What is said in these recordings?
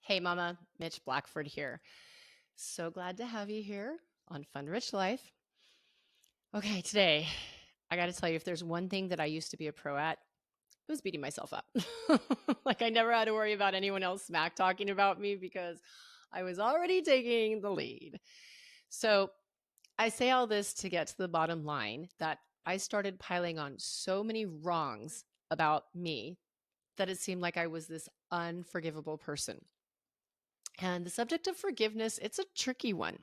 Hey, Mama, Mitch Blackford here. So glad to have you here on Fun Rich Life. Okay, today I got to tell you, if there's one thing that I used to be a pro at, it was beating myself up. Like I never had to worry about anyone else smack talking about me because I was already taking the lead. So I say all this to get to the bottom line that I started piling on so many wrongs about me that it seemed like I was this unforgivable person. And the subject of forgiveness, it's a tricky one.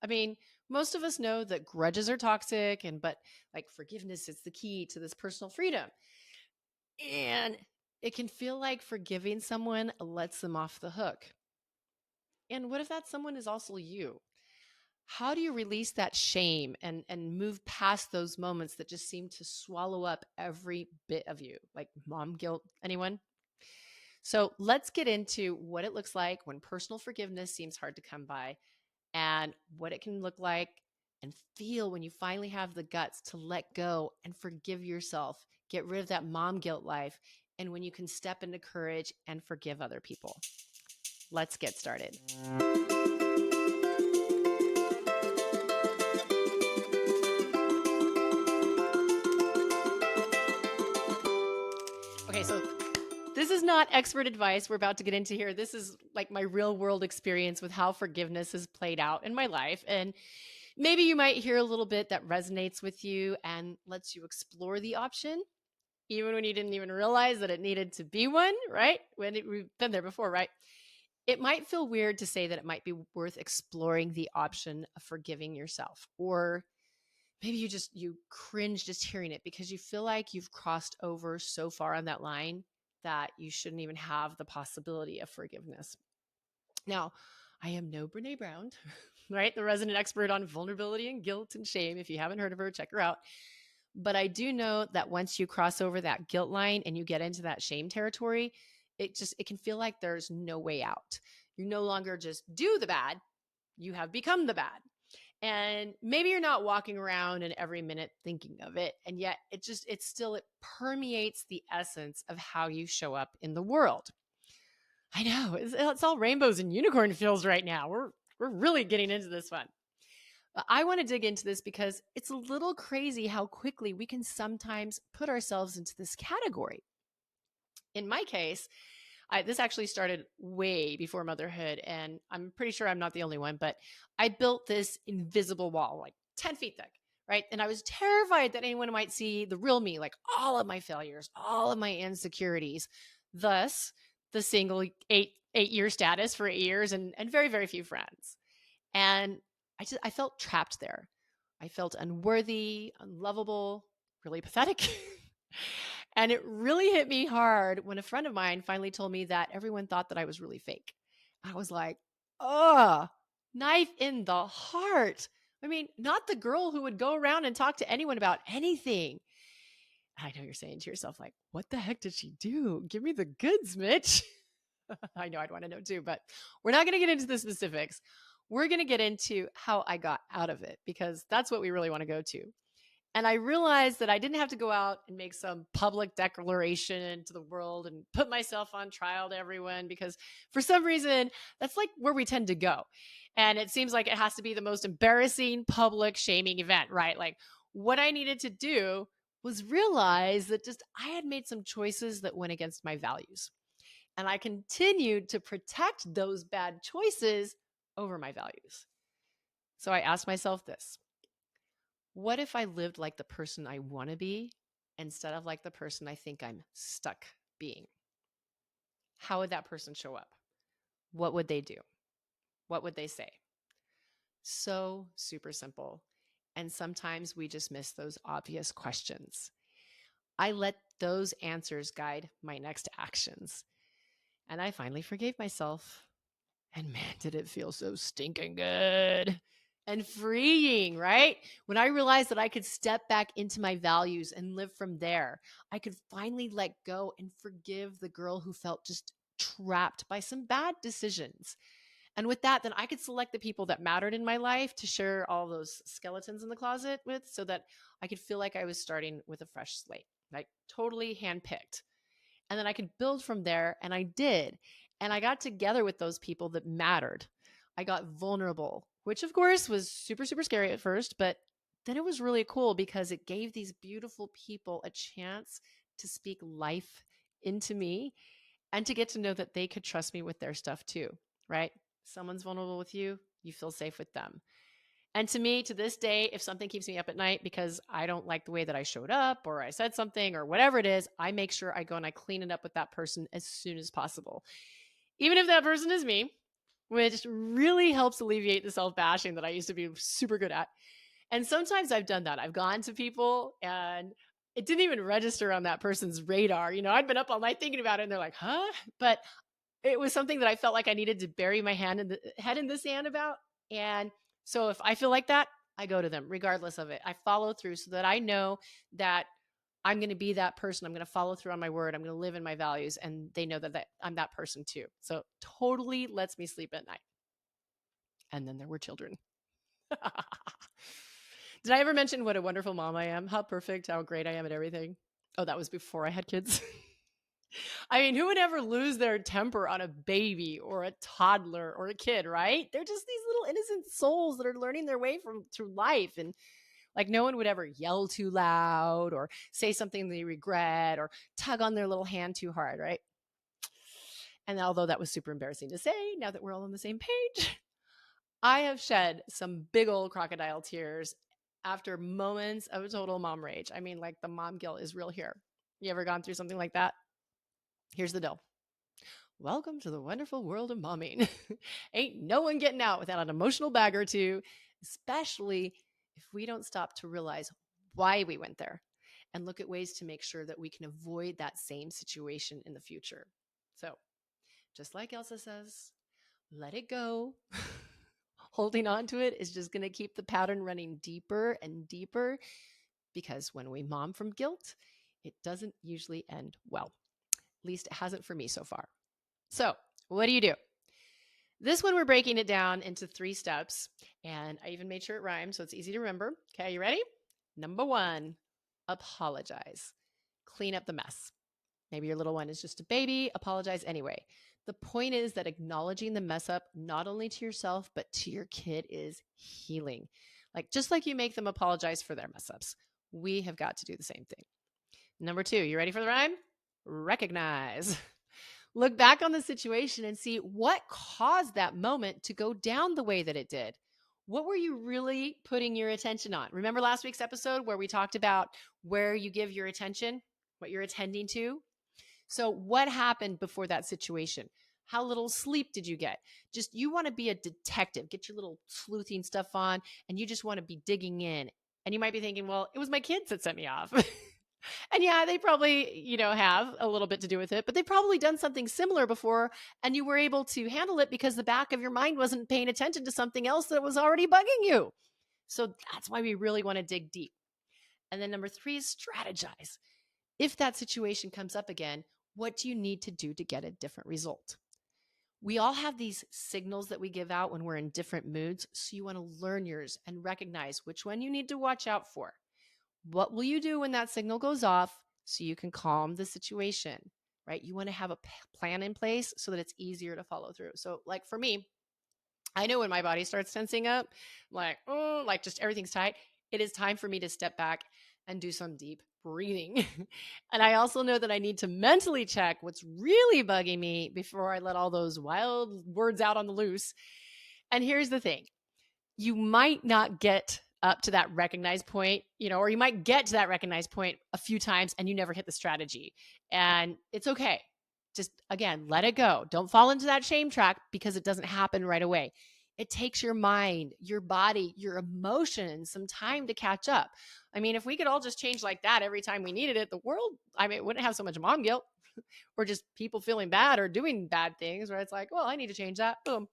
I mean, most of us know that grudges are toxic but like forgiveness is the key to this personal freedom. And it can feel like forgiving someone lets them off the hook. And what if that someone is also you? How do you release that shame and move past those moments that just seem to swallow up every bit of you? Like mom guilt, anyone? So let's get into what it looks like when personal forgiveness seems hard to come by and what it can look like and feel when you finally have the guts to let go and forgive yourself, get rid of that mom guilt life, and when you can step into courage and forgive other people. Let's get started. Okay, so this is not expert advice we're about to get into here. This is like my real world experience with how forgiveness has played out in my life. And maybe you might hear a little bit that resonates with you and lets you explore the option, even when you didn't even realize that it needed to be one, right? We've been there before, right? It might feel weird to say that it might be worth exploring the option of forgiving yourself, or maybe you cringe just hearing it because you feel like you've crossed over so far on that line that you shouldn't even have the possibility of forgiveness. Now, I am no Brene Brown, right? The resident expert on vulnerability and guilt and shame. If you haven't heard of her, check her out. But I do know that once you cross over that guilt line and you get into that shame territory, it can feel like there's no way out. You no longer just do the bad, you have become the bad. And maybe you're not walking around in every minute thinking of it, and yet it permeates the essence of how you show up in the world. I know, it's all rainbows and unicorn feels right now. We're really getting into this one. I want to dig into this because it's a little crazy how quickly we can sometimes put ourselves into this category. In my case, this actually started way before motherhood, and I'm pretty sure I'm not the only one, but I built this invisible wall, like 10 feet thick, right? And I was terrified that anyone might see the real me, like all of my failures, all of my insecurities. Thus, the single eight-year status for 8 years and very, very few friends. And I felt trapped there. I felt unworthy, unlovable, really pathetic. And it really hit me hard when a friend of mine finally told me that everyone thought that I was really fake. I was like, oh, knife in the heart. I mean, not the girl who would go around and talk to anyone about anything. I know you're saying to yourself, like, what the heck did she do? Give me the goods, Mitch. I know I'd want to know too, but we're not going to get into the specifics. We're going to get into how I got out of it because that's what we really want to go to. And I realized that I didn't have to go out and make some public declaration to the world and put myself on trial to everyone because for some reason, that's like where we tend to go. And it seems like it has to be the most embarrassing public shaming event, right? Like what I needed to do was realize that just I had made some choices that went against my values. And I continued to protect those bad choices over my values. So I asked myself this: what if I lived like the person I want to be instead of like the person I think I'm stuck being? How would that person show up? What would they do? What would they say? So super simple. And sometimes we just miss those obvious questions. I let those answers guide my next actions. And I finally forgave myself. And man, did it feel so stinking good and freeing, right? When I realized that I could step back into my values and live from there, I could finally let go and forgive the girl who felt just trapped by some bad decisions. And with that, then I could select the people that mattered in my life to share all those skeletons in the closet with so that I could feel like I was starting with a fresh slate, like totally handpicked. And then I could build from there. And I did. And I got together with those people that mattered. I got vulnerable, which of course was super, super scary at first, but then it was really cool because it gave these beautiful people a chance to speak life into me and to get to know that they could trust me with their stuff too, right? Someone's vulnerable with you, you feel safe with them. And to me, to this day, if something keeps me up at night because I don't like the way that I showed up or I said something or whatever it is, I make sure I go and I clean it up with that person as soon as possible. Even if that person is me, which really helps alleviate the self bashing that I used to be super good at. And sometimes I've done that. I've gone to people and it didn't even register on that person's radar. I'd been up all night thinking about it and they're like, huh? But it was something that I felt like I needed to bury my head in the sand about. And so if I feel like that, I go to them regardless of it. I follow through so that I know that I'm going to be that person. I'm going to follow through on my word. I'm going to live in my values. And they know that I'm that person too. So totally lets me sleep at night. And then there were children. Did I ever mention what a wonderful mom I am? How perfect, how great I am at everything? Oh, that was before I had kids. I mean, who would ever lose their temper on a baby or a toddler or a kid, right? They're just these little innocent souls that are learning their way through life. And like no one would ever yell too loud or say something they regret or tug on their little hand too hard, right? And although that was super embarrassing to say, now that we're all on the same page, I have shed some big old crocodile tears after moments of total mom rage. I mean, like the mom guilt is real here. You ever gone through something like that? Here's the deal. Welcome to the wonderful world of momming. Ain't no one getting out without an emotional bag or two, especially if we don't stop to realize why we went there and look at ways to make sure that we can avoid that same situation in the future. So, just like Elsa says, let it go. Holding on to it is just going to keep the pattern running deeper and deeper because when we mom from guilt, it doesn't usually end well. At least it hasn't for me so far. So, what do you do? This one, we're breaking it down into 3 steps, and I even made sure it rhymes so it's easy to remember. Okay, you ready? Number 1, apologize. Clean up the mess. Maybe your little one is just a baby, apologize anyway. The point is that acknowledging the mess up, not only to yourself, but to your kid, is healing. Like, just like you make them apologize for their mess ups, we have got to do the same thing. Number 2, you ready for the rhyme? Recognize. Look back on the situation and see what caused that moment to go down the way that it did. What were you really putting your attention on? Remember last week's episode where we talked about where you give your attention, what you're attending to? So, what happened before that situation? How little sleep did you get? Just you want to be a detective, get your little sleuthing stuff on, and you just want to be digging in. And you might be thinking, well, it was my kids that set me off. And yeah, they probably, have a little bit to do with it, but they've probably done something similar before and you were able to handle it because the back of your mind wasn't paying attention to something else that was already bugging you. So that's why we really want to dig deep. And then number 3 is strategize. If that situation comes up again, what do you need to do to get a different result? We all have these signals that we give out when we're in different moods. So you want to learn yours and recognize which one you need to watch out for. What will you do when that signal goes off so you can calm the situation, right? You want to have a plan in place so that it's easier to follow through. So, like for me, I know when my body starts tensing up, I'm like, oh, like just everything's tight. It is time for me to step back and do some deep breathing. And I also know that I need to mentally check what's really bugging me before I let all those wild words out on the loose. And here's the thing, you might not get up to that recognized point, or you might get to that recognized point a few times and you never hit the strategy. And it's okay. Just again, let it go. Don't fall into that shame track because it doesn't happen right away. It takes your mind, your body, your emotions some time to catch up. I mean, if we could all just change like that every time we needed it, the world, it wouldn't have so much mom guilt or just people feeling bad or doing bad things where it's like, well, I need to change that. Boom.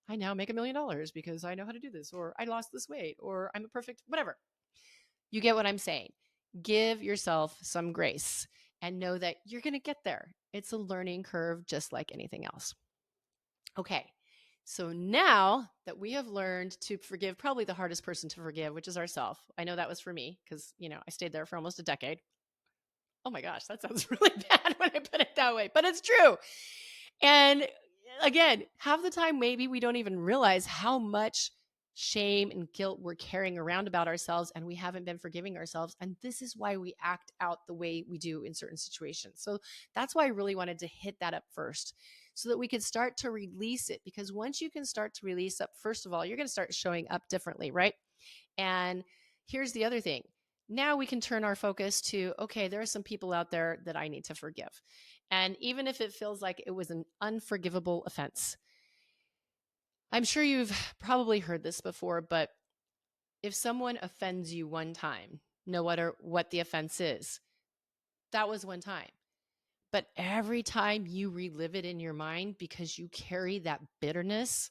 I now make $1 million because I know how to do this, or I lost this weight, or I'm a perfect, whatever. You get what I'm saying. Give yourself some grace and know that you're going to get there. It's a learning curve just like anything else. Okay. So now that we have learned to forgive probably the hardest person to forgive, which is ourselves. I know that was for me because, I stayed there for almost a decade. Oh my gosh, that sounds really bad when I put it that way, but it's true. And again, half the time, maybe we don't even realize how much shame and guilt we're carrying around about ourselves, and we haven't been forgiving ourselves. And this is why we act out the way we do in certain situations. So that's why I really wanted to hit that up first so that we could start to release it. Because once you can start to release up, first of all, you're going to start showing up differently, right? And here's the other thing. Now we can turn our focus to, okay, there are some people out there that I need to forgive. And even if it feels like it was an unforgivable offense, I'm sure you've probably heard this before, but if someone offends you one time, no matter what the offense is, that was one time. But every time you relive it in your mind because you carry that bitterness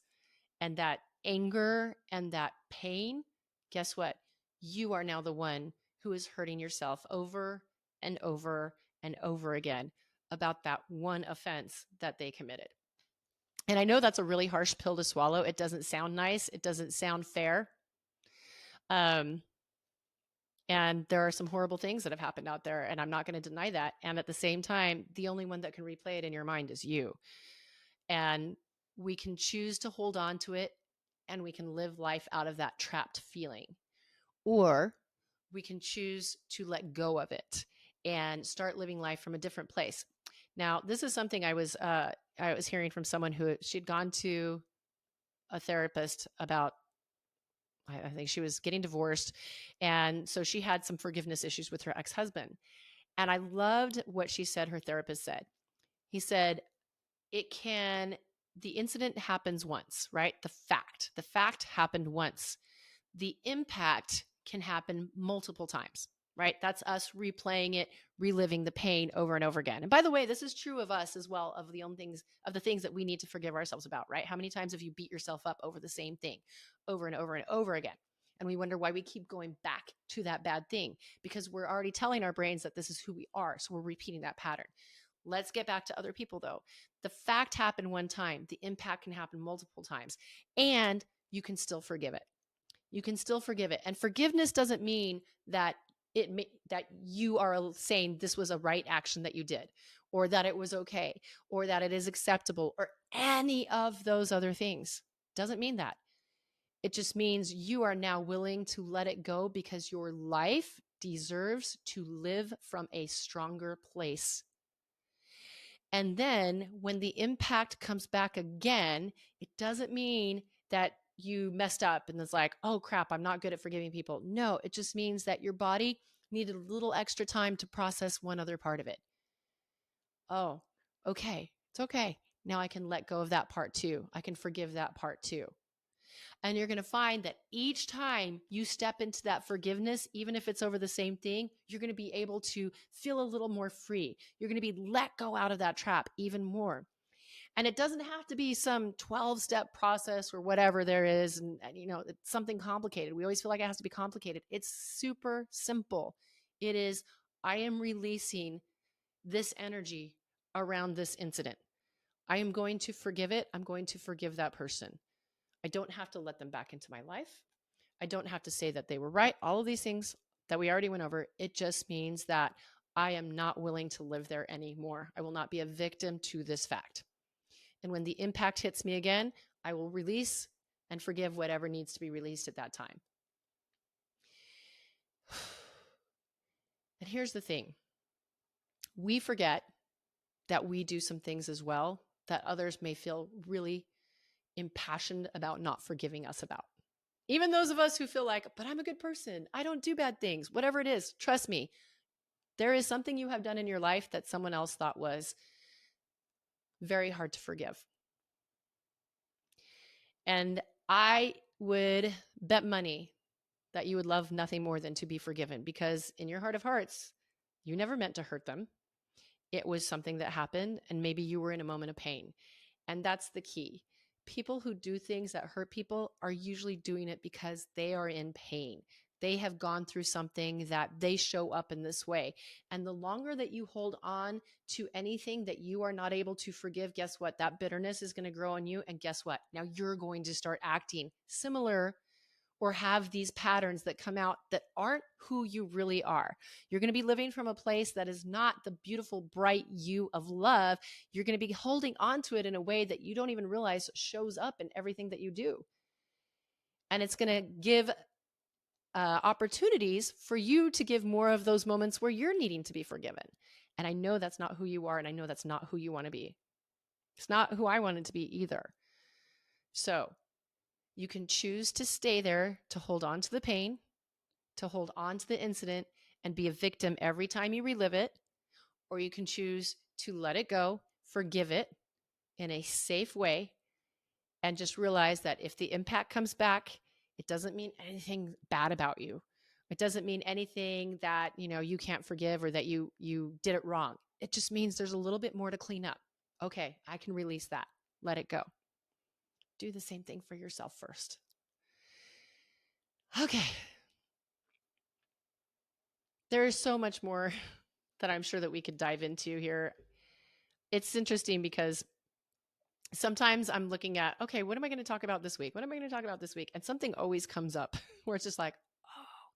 and that anger and that pain, guess what? You are now the one who is hurting yourself over and over and over again about that one offense that they committed. And I know that's a really harsh pill to swallow. It doesn't sound nice. It doesn't sound fair. Um, and there are some horrible things that have happened out there, and I'm not going to deny that. And at the same time, the only one that can replay it in your mind is you. And we can choose to hold on to it, and we can live life out of that trapped feeling. Or we can choose to let go of it and start living life from a different place. Now, this is something I was hearing from someone who she'd gone to a therapist about. I think she was getting divorced, and so she had some forgiveness issues with her ex-husband. And I loved what she said. Her therapist said. He said, "It can. The incident happens once, right? The fact happened once. The impact can happen multiple times, right? That's us replaying it, reliving the pain over and over again. And by the way, this is true of us as well, of the things that we need to forgive ourselves about, right? How many times have you beat yourself up over the same thing over and over and over again? And we wonder why we keep going back to that bad thing because we're already telling our brains that this is who we are. So we're repeating that pattern. Let's get back to other people though. The fact happened one time, the impact can happen multiple times, and you can still forgive it. You can still forgive it. And forgiveness doesn't mean that that you are saying this was a right action that you did, or that it was okay, or that it is acceptable, or any of those other things. Doesn't mean that. It just means you are now willing to let it go because your life deserves to live from a stronger place. And then when the impact comes back again, it doesn't mean that you messed up and it's like, oh crap, I'm not good at forgiving people. No, it just means that your body needed a little extra time to process one other part of it. Oh, okay. It's okay. Now I can let go of that part too. I can forgive that part too. And you're going to find that each time you step into that forgiveness, even if it's over the same thing, you're going to be able to feel a little more free. You're going to be let go out of that trap even more. And it doesn't have to be some 12-step process or whatever there is. And, it's something complicated. We always feel like it has to be complicated. It's super simple. It is, I am releasing this energy around this incident. I am going to forgive it. I'm going to forgive that person. I don't have to let them back into my life. I don't have to say that they were right. All of these things that we already went over, it just means that I am not willing to live there anymore. I will not be a victim to this fact. And when the impact hits me again, I will release and forgive whatever needs to be released at that time. And here's the thing. We forget that we do some things as well that others may feel really impassioned about not forgiving us about. Even those of us who feel like, but I'm a good person, I don't do bad things, whatever it is, trust me, there is something you have done in your life that someone else thought was very hard to forgive. And I would bet money that you would love nothing more than to be forgiven because in your heart of hearts, you never meant to hurt them. It was something that happened, and maybe you were in a moment of pain. And that's the key. People who do things that hurt people are usually doing it because they are in pain. They have gone through something that they show up in this way. And the longer that you hold on to anything that you are not able to forgive, guess what? That bitterness is going to grow on you. And guess what? Now you're going to start acting similar or have these patterns that come out that aren't who you really are. You're going to be living from a place that is not the beautiful, bright you of love. You're going to be holding on to it in a way that you don't even realize shows up in everything that you do. And it's going to give opportunities for you to give more of those moments where you're needing to be forgiven. And I know that's not who you are. And I know that's not who you want to be. It's not who I wanted to be either. So you can choose to stay there, to hold on to the pain, to hold on to the incident and be a victim every time you relive it. Or you can choose to let it go, forgive it in a safe way, and just realize that if the impact comes back, it doesn't mean anything bad about you. It doesn't mean anything that, you can't forgive or that you did it wrong. It just means there's a little bit more to clean up. Okay, I can release that. Let it go. Do the same thing for yourself first. Okay. There is so much more that I'm sure that we could dive into here. It's interesting because sometimes I'm looking at, okay, what am I going to talk about this week? What am I going to talk about this week? And something always comes up where it's just like, oh,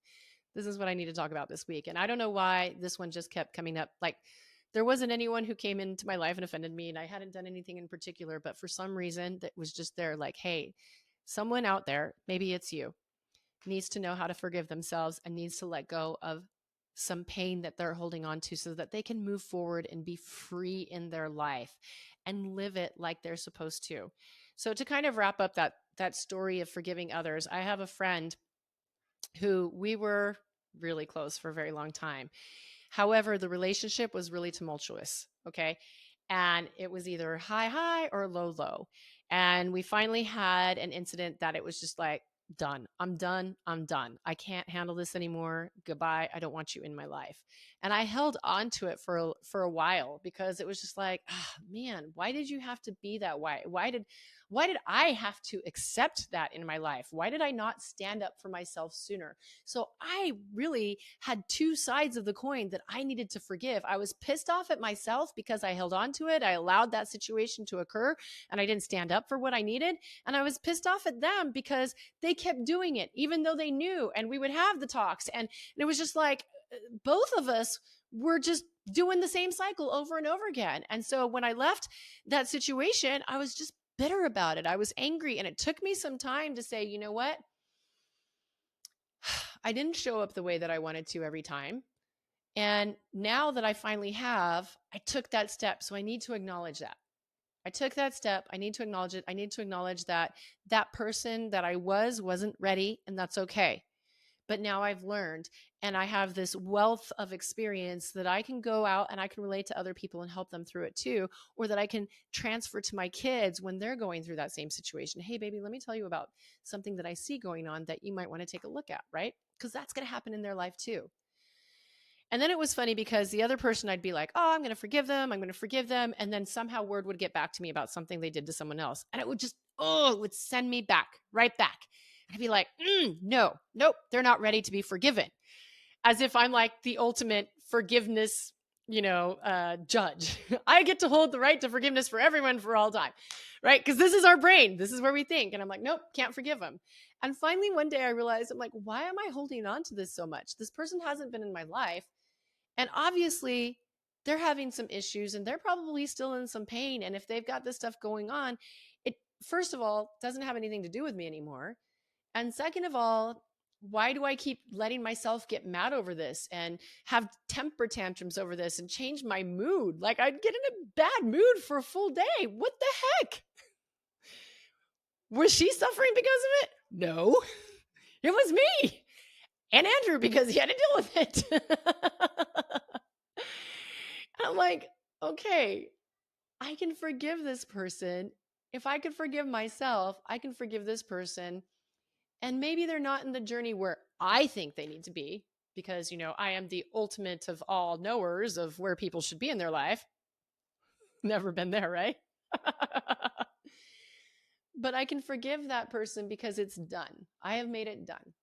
this is what I need to talk about this week. And I don't know why this one just kept coming up. Like, there wasn't anyone who came into my life and offended me, and I hadn't done anything in particular, but for some reason that was just there, like, hey, someone out there, maybe it's you, needs to know how to forgive themselves and needs to let go of some pain that they're holding on to so that they can move forward and be free in their life and live it like they're supposed to. So to kind of wrap up that story of forgiving others, I have a friend who we were really close for a very long time. However, the relationship was really tumultuous. Okay. And it was either high, high or low, low. And we finally had an incident that it was just like, done. I'm done. I'm done. I can't handle this anymore. Goodbye. I don't want you in my life. And I held on to it for a while because it was just like, oh, man, why did you have to be that way? Why did I have to accept that in my life? Why did I not stand up for myself sooner? So I really had two sides of the coin that I needed to forgive. I was pissed off at myself because I held on to it. I allowed that situation to occur and I didn't stand up for what I needed. And I was pissed off at them because they kept doing it, even though they knew, and we would have the talks. And it was just like, both of us were just doing the same cycle over and over again. And so when I left that situation, I was just bitter about it. I was angry. And it took me some time to say, you know what? I didn't show up the way that I wanted to every time. And now that I finally have, I took that step. So I need to acknowledge that. I took that step. I need to acknowledge it. I need to acknowledge that that person that I wasn't ready, and that's okay. But now I've learned, and I have this wealth of experience that I can go out and I can relate to other people and help them through it too, or that I can transfer to my kids when they're going through that same situation. Hey, baby, let me tell you about something that I see going on that you might want to take a look at, right? Because that's going to happen in their life too. And then it was funny because the other person, I'd be like, oh, I'm going to forgive them. I'm going to forgive them. And then somehow word would get back to me about something they did to someone else. And it would just, it would send me back, right back. And I'd be like, no, nope, they're not ready to be forgiven. As if I'm like the ultimate forgiveness, judge. I get to hold the right to forgiveness for everyone for all time, right? Because this is our brain. This is where we think. And I'm like, nope, can't forgive them. And finally, one day I realized, I'm like, why am I holding on to this so much? This person hasn't been in my life. And obviously, they're having some issues and they're probably still in some pain. And if they've got this stuff going on, it, first of all, doesn't have anything to do with me anymore. And second of all, why do I keep letting myself get mad over this and have temper tantrums over this and change my mood? Like, I'd get in a bad mood for a full day. What the heck? Was she suffering because of it? No, it was me and Andrew because he had to deal with it. I'm like, okay, I can forgive this person. If I could forgive myself, I can forgive this person. And maybe they're not in the journey where I think they need to be because, I am the ultimate of all knowers of where people should be in their life. Never been there, right? But I can forgive that person because it's done. I have made it done.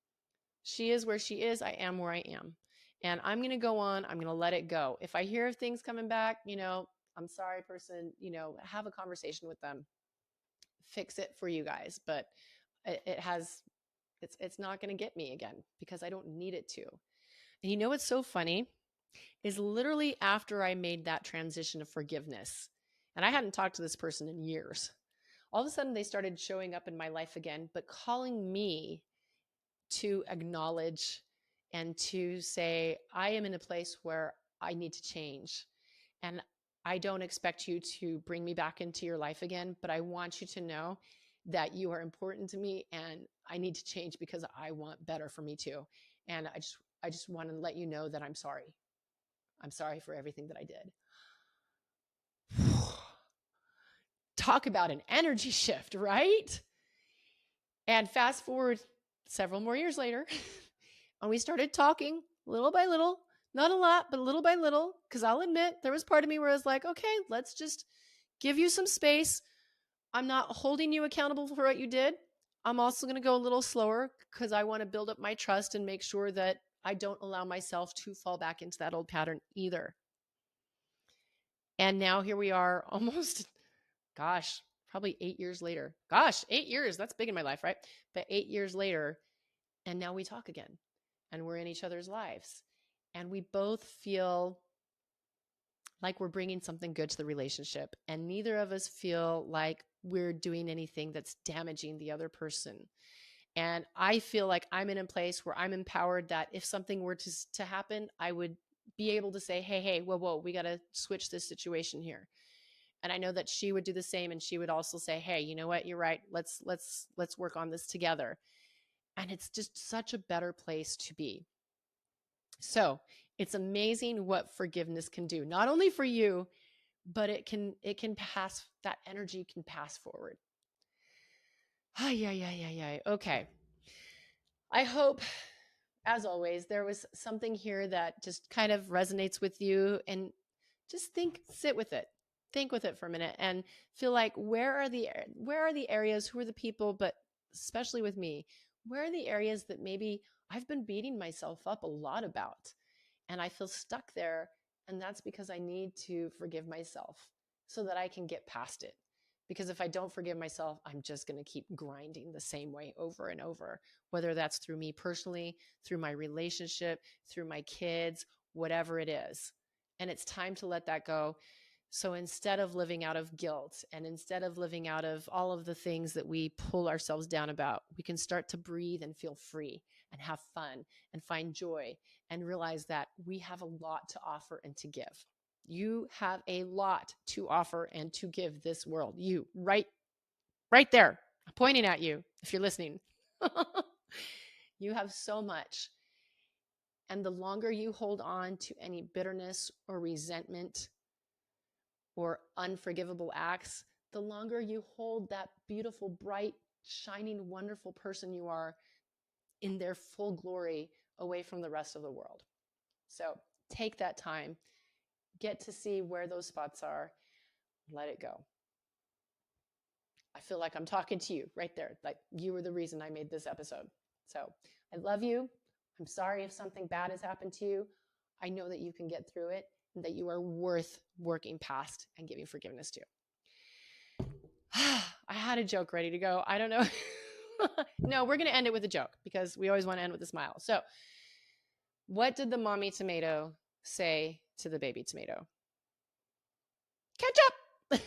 She is where she is. I am where I am. And I'm going to go on. I'm going to let it go. If I hear of things coming back, I'm sorry, person, have a conversation with them. Fix it for you guys. But it has It's not going to get me again because I don't need it to. And you know what's so funny is literally after I made that transition of forgiveness, and I hadn't talked to this person in years, all of a sudden they started showing up in my life again, but calling me to acknowledge and to say, I am in a place where I need to change. And I don't expect you to bring me back into your life again, but I want you to know that you are important to me and I need to change because I want better for me too. And I just want to let you know that I'm sorry. I'm sorry for everything that I did. Talk about an energy shift, right? And fast forward several more years later, and we started talking little by little, not a lot, but little by little. Because I'll admit, there was part of me where I was like, okay, let's just give you some space. I'm not holding you accountable for what you did. I'm also going to go a little slower because I want to build up my trust and make sure that I don't allow myself to fall back into that old pattern either. And now here we are almost, gosh, probably 8 years later. Gosh, 8 years, that's big in my life, right? But 8 years later, and now we talk again and we're in each other's lives. And we both feel like we're bringing something good to the relationship. And neither of us feel like we're doing anything that's damaging the other person. And I feel like I'm in a place where I'm empowered that if something were to happen, I would be able to say, hey, whoa, we got to switch this situation here. And I know that she would do the same. And she would also say, hey, you know what? You're right. Let's work on this together. And it's just such a better place to be. So it's amazing what forgiveness can do, not only for you, but it can pass, that energy can pass forward. Yeah. Okay. I hope, as always, there was something here that just kind of resonates with you, and just sit with it. Think with it for a minute and feel like where are the areas, who are the people, but especially with me, where are the areas that maybe I've been beating myself up a lot about and I feel stuck there, and that's because I need to forgive myself so that I can get past it. Because if I don't forgive myself, I'm just going to keep grinding the same way over and over, whether that's through me personally, through my relationship, through my kids, whatever it is. And it's time to let that go. So instead of living out of guilt and instead of living out of all of the things that we pull ourselves down about, we can start to breathe and feel free and have fun and find joy and realize that we have a lot to offer and to give. You have a lot to offer and to give this world. You, right there, I'm pointing at you if you're listening. You have so much. And the longer you hold on to any bitterness or resentment or unforgivable acts, the longer you hold that beautiful, bright, shining, wonderful person you are in their full glory away from the rest of the world. So take that time, get to see where those spots are, let it go. I feel like I'm talking to you right there. Like you were the reason I made this episode. So I love you. I'm sorry if something bad has happened to you. I know that you can get through it and that you are worth working past and giving forgiveness to. I had a joke ready to go. I don't know. No, we're going to end it with a joke because we always want to end with a smile. So, what did the mommy tomato say to the baby tomato? Catch up.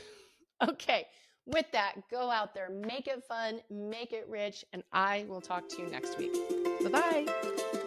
Okay. With that, go out there, make it fun, make it rich, and I will talk to you next week. Bye bye.